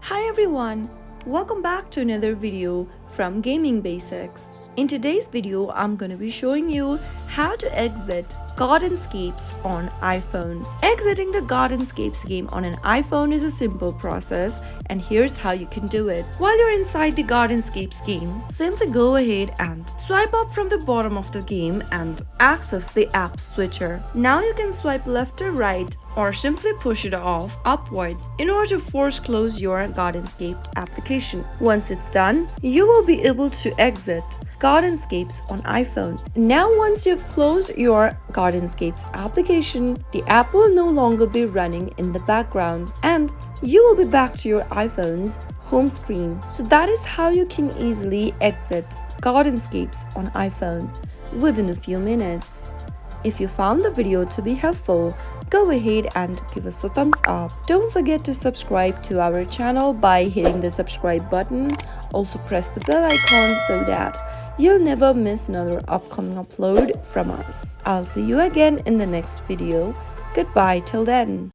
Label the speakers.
Speaker 1: Hi everyone, welcome back to another video from Gaming Basics. In today's video, I'm going to be showing you how to exit Gardenscapes on iPhone. Exiting the Gardenscapes game on an iPhone is a simple process, and here's how you can do it. While you're inside the Gardenscapes game, simply go ahead and swipe up from the bottom of the game and access the app switcher. Now you can swipe left or right or simply push it off upward in order to force close your Gardenscape application. Once it's done, you will be able to exit Gardenscapes on iPhone. Now once you've closed your Gardenscapes application, the app will no longer be running in the background and you will be back to your iPhone's home screen. So that is how you can easily exit Gardenscapes on iPhone within a few minutes. If you found the video to be helpful, go ahead and give us a thumbs up. Don't forget to subscribe to our channel by hitting the subscribe button. Also press the bell icon so that you'll never miss another upcoming upload from us. I'll see you again in the next video. Goodbye till then.